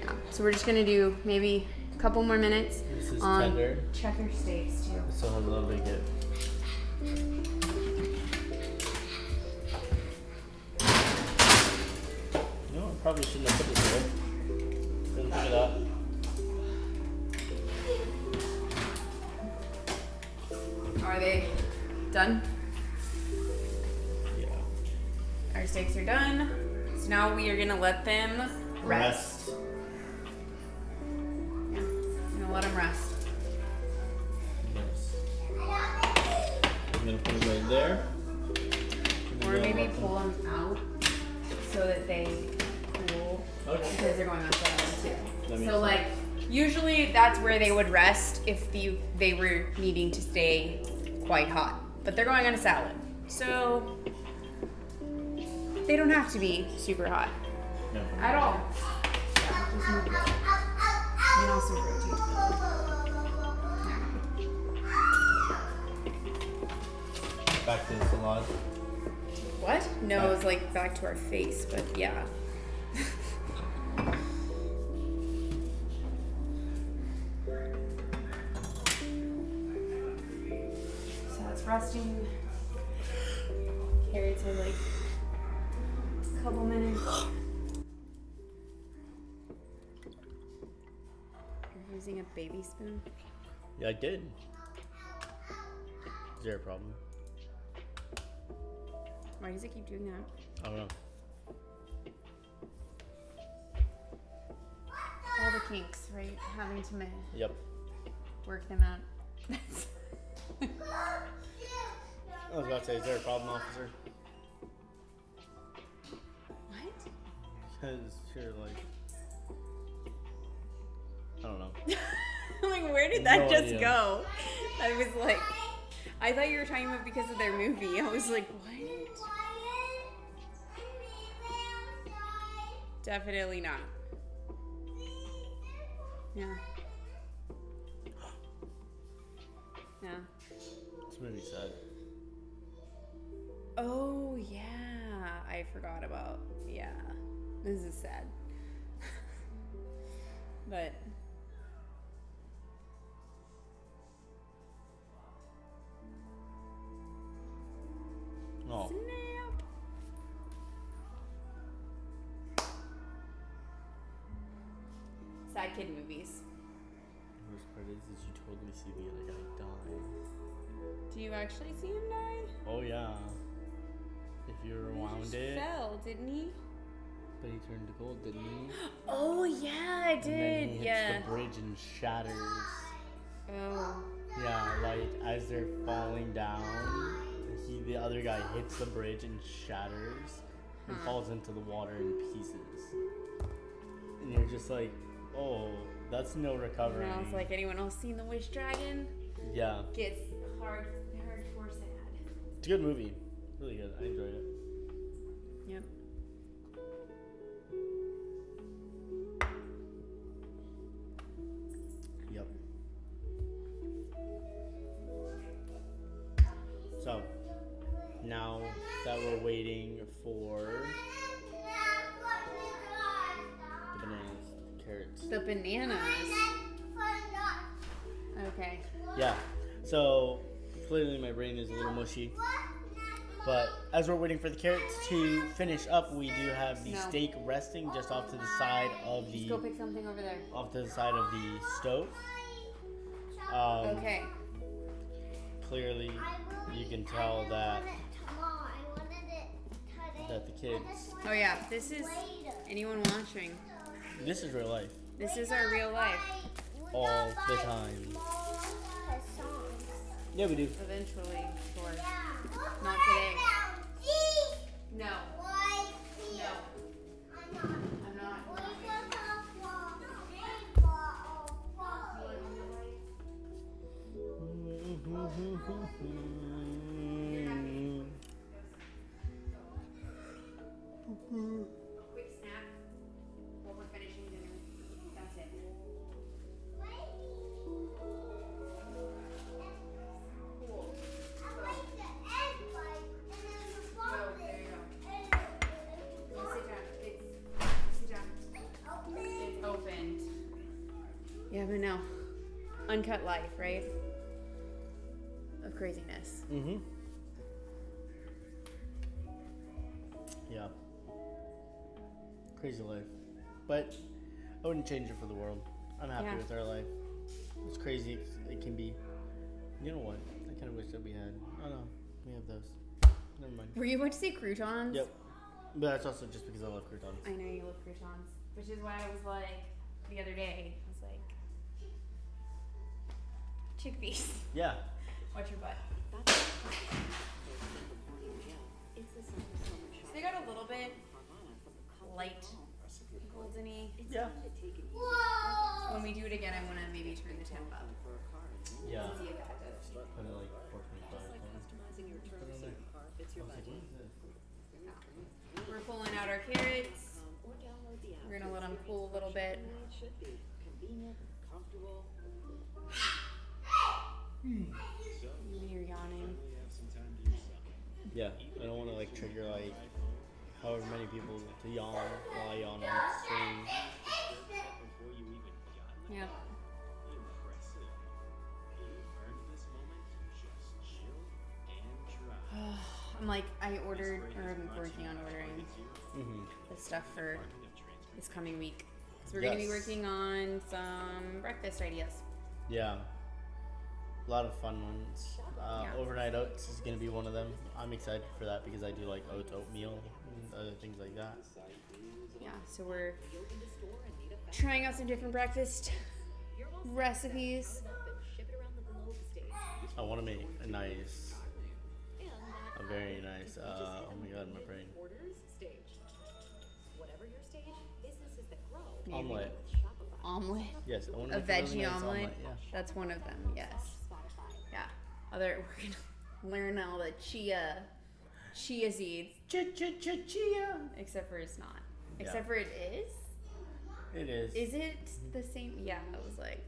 Yeah. So we're just gonna do maybe a couple more minutes This is on tender. checker steaks too. It still has a little bit of give. No, I probably shouldn't have put this there. Didn't think of that. Are they done? Yeah. Our steaks are done. So now we are gonna let them rest. Yeah, I'm gonna let them rest. Yes. I'm gonna put it right there. Or maybe pull them out so that they cool. Okay. Because they're going on salad too. That makes So like, usually that's where they would rest if they were needing to stay quite hot. But they're going on a salad. So they don't have to be super hot No. at all. Yeah, just move it. And also rotate. Back to the salad. What? No, it's like back to our face, but yeah. So it's resting. Carrots are like a couple minutes. You're using a baby spoon? Yeah, I did. Is there a problem? Why does it keep doing that? I don't know. All the kinks, right? Having to Yep. work them out. I was about to say, is there a problem, officer? What? Because you're like, I don't know. Like, where did that No just idea. go? I was like, I thought you were talking about because of their movie. I was like, what? Definitely not. Yeah. Yeah. This movie's sad. Oh, yeah. I forgot about, yeah. This is sad. But. Oh. Snap. Sad kid movies. The worst part is you totally see the other guy die. Do you actually see him die? Oh yeah. If you rewound He it, just fell, didn't he? but he turned to gold, didn't he? Oh yeah, I And then did. he hits Yeah. the bridge and shatters. Oh. Yeah, like as they're falling down, the other guy hits the bridge and shatters and falls into the water in pieces. And you're just like, oh, that's no recovery. And I was like, anyone else seen The Wish Dragon? Yeah, Gets hardcore sad. it's a good movie. Really good. I enjoyed it. Yep. Yep. So, now that we're waiting for The bananas. Okay. Yeah. So clearly my brain is a little mushy. But as we're waiting for the carrots to finish up, we do have the steak resting just off to the side of Just go pick something over there. off to the side of the stove. Okay. Clearly, you can tell that the kids. Oh yeah, this is anyone watching. This is real life. This is our real life. All the time. Yeah, we do. Eventually, sure. Not today. No. No. I'm not. Quick snack while we're finishing dinner. That's it. Cool. Oh, there you go. You sit down. Sit down. It's opened. Yeah, but no. Uncut life, right? Of craziness. Mm-hmm. Yeah. Crazy life. But I wouldn't change it for the world. I'm happy with our life. As crazy as it can be. You know what? I kind of wish that we had. Oh no, we have those. Never mind. Were you about to say croutons? Yep. But that's also just because I love croutons. I know you love croutons. Which is why I was like, the other day, I was like, chickpeas. Yeah. Watch your butt. So they got a little bit light golden-y. Yeah. When we do it again, I want to maybe turn the temp up. Yeah. See if that does. Put it like 4.5. We're pulling out our carrots. We're gonna let them cool a little bit. You're yawning. Yeah, I don't want to like trigger like however many people to yawn while I yawn on stream. Yep. I'm like, I ordered, or I'm working on ordering the stuff for this coming week. So we're going to be working on some breakfast ideas. Yeah. A lot of fun ones. Overnight oats is going to be one of them. I'm excited for that because I do like oatmeal and other things like that. Yeah, so we're trying out some different breakfast recipes. I want to make a very nice, oh my god, my brain. Omelet. Omelet? Yes, I want to A make a really veggie nice omelet? Yeah. That's one of them, yes. Yeah. We're going to learn all the chia seeds. Chia. Except for it's not. Yeah. Except for it is? It is. Is it the same? Yeah, I was like,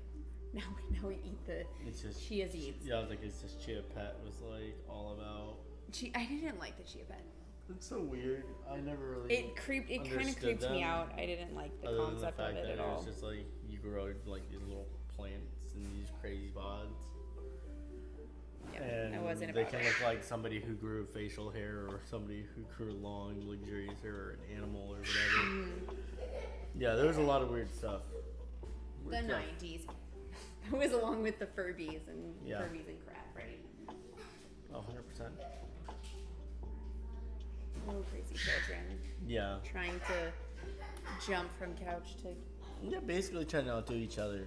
now we eat the chia seeds. Yeah, I was like, it's just Chia Pet was like all about. I didn't like the chia pet. It's so weird. I never really. It kind of creeped me out. I didn't like the concept of it at all. It's just like you grow like these little plants and these crazy pods. Yeah, and I wasn't they about can it. look like somebody who grew facial hair or somebody who grew long, luxurious hair or an animal or whatever. Yeah, there was a lot of weird stuff. The 90s. It was along with the Furbies and Furbies and crap, right? 100%. Oh, crazy children. Yeah. Trying to jump from couch to... Yeah, basically trying to outdo each other.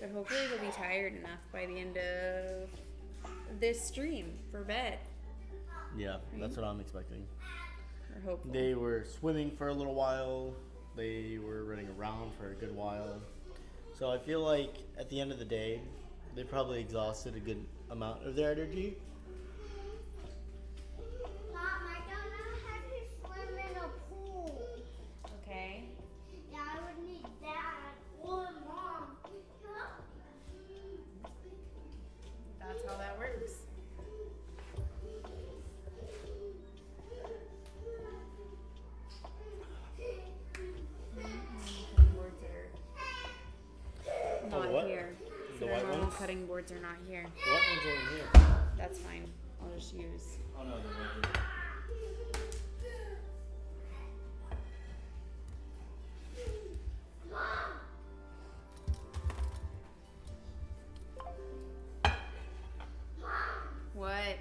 But hopefully they'll be tired enough by the end of this stream for bed. Yeah, that's what I'm expecting. Or hopefully. They were swimming for a little while. They were running around for a good while. So I feel like at the end of the day, they probably exhausted a good amount of their energy. Mom, I don't know how to swim in a pool. Okay. Yeah, I would need Dad or Mom. That's how that works. cutting boards are not here. What ones are in here? That's fine. I'll just use. Oh no, they're right here. What?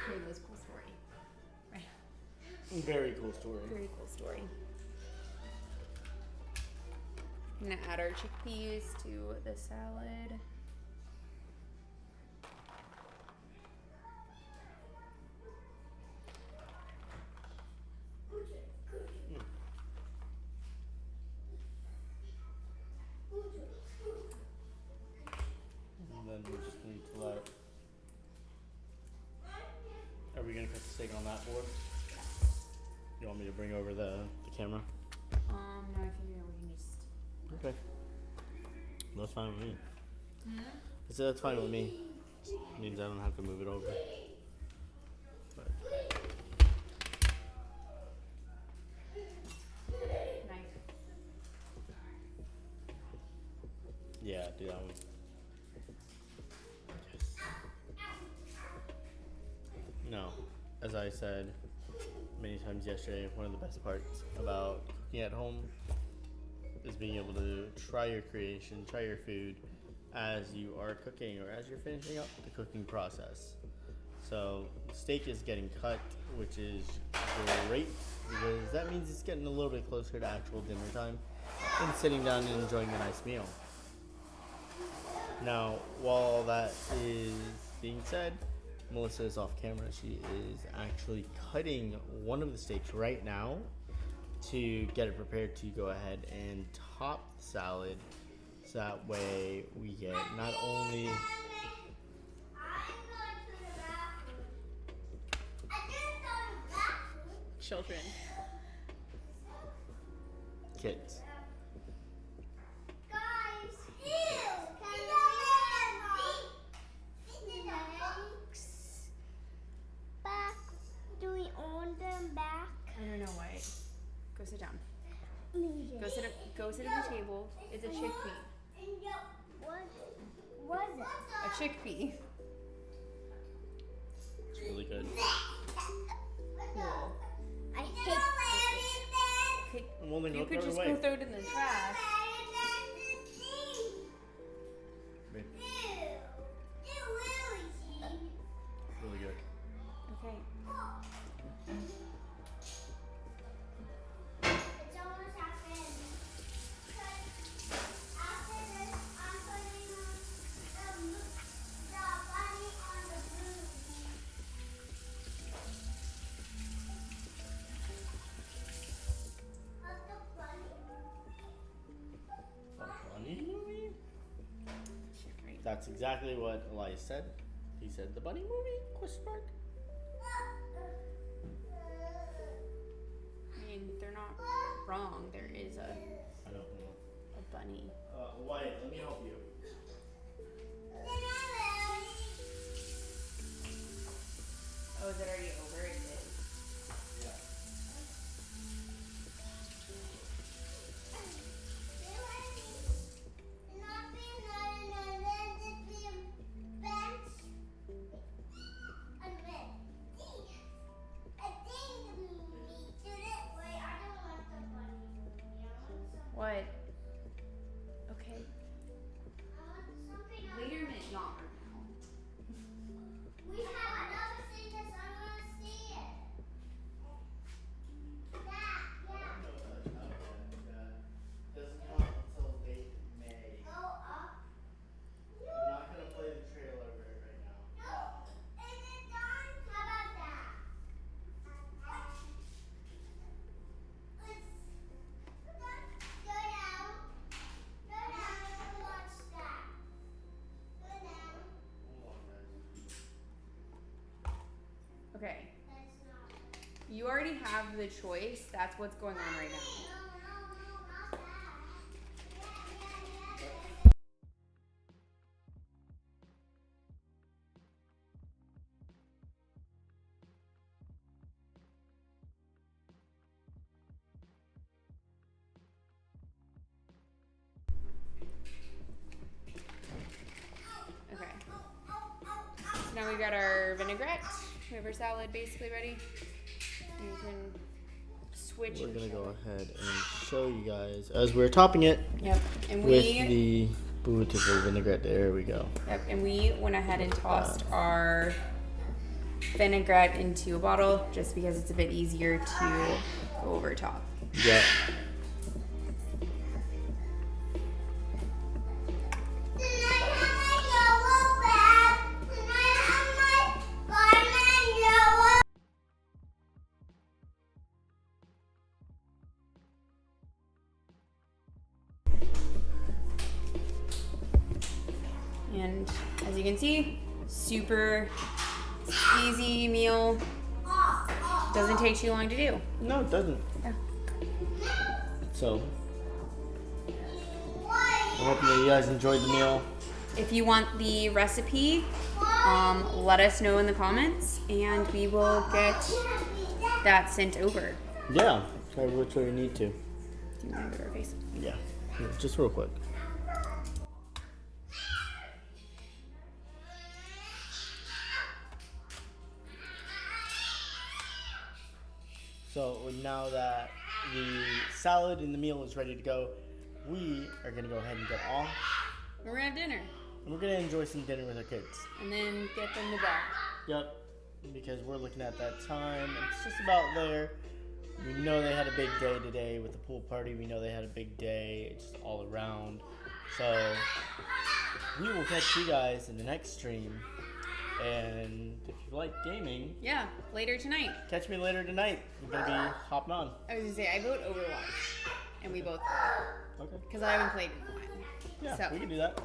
Hear this cool story. Right. Very cool story. Very cool story. I'm gonna add our chickpeas to the salad. And then we just need to let. Are we gonna cut the steak on that board? You want me to bring over the camera? No, I figure we can just. Okay. That's fine with me. I said that's fine with me. Means I don't have to move it over. But Knife. yeah, do that one. Yes. No, as I said many times yesterday, one of the best parts about cooking at home is being able to try your creation, try your food as you are cooking or as you're finishing up the cooking process. So steak is getting cut, which is great because that means it's getting a little bit closer to actual dinner time and sitting down and enjoying a nice meal. Now, while that is being said, Melissa is off camera. She is actually cutting one of the steaks right now to get it prepared to go ahead and top the salad. So that way we get not only Children. kids. Back. Do we own them back? I don't know why. Go sit down. Maybe. Go sit at the table. It's a chickpea. What was it? A chickpea. It's really good. Cool. I hate Okay, Well, then you go could throw it just away. go throw it in the trash. It's really good. Okay. It's almost happened. After this, I'm putting the bunny on the broom. Of the bunny? A bunny movie? That's exactly what Elias said. He said the bunny movie? Question mark. I mean, they're not wrong. There is a I don't know. bunny. Wyatt, let me help you. Oh, is it already over? It is. Yeah. What? Okay. Later, not right now. We have never seen this. I want to see it. That, yeah. Doesn't come out until late May. Go up. I'm not gonna play the trailer right now. No. Is it done? How about that? Go down. Go down and watch that. Go down. Hold on, guys. Okay. That's not. You already have the choice. That's what's going on right now. No, not that. Yeah. got our vinaigrette. We have our salad basically ready. You can switch. We're gonna go ahead and show you guys as we're topping it. Yep, and with the beautiful vinaigrette. There we go. Yep, and we went ahead and tossed our vinaigrette into a bottle just because it's a bit easier to go over top. Yeah. And as you can see, super easy meal. Doesn't take too long to do. No, it doesn't. Yeah. So, I hope that you guys enjoyed the meal. If you want the recipe, let us know in the comments and we will get that sent over. Yeah, which way you need to. Do you want to go to our face? Yeah, just real quick. So now that the salad and the meal is ready to go, we are gonna go ahead and get off. We're gonna have dinner. And we're gonna enjoy some dinner with our kids. And then get them to bed. Yep, because we're looking at that time. It's just about there. We know they had a big day today with the pool party. We know they had a big day just all around. So we will catch you guys in the next stream. And if you like gaming, Yeah, later tonight. catch me later tonight. I'm gonna be hopping on. I was gonna say, I vote Overwatch. And we both Okay. because I haven't played in a while. Yeah, So. we can do that.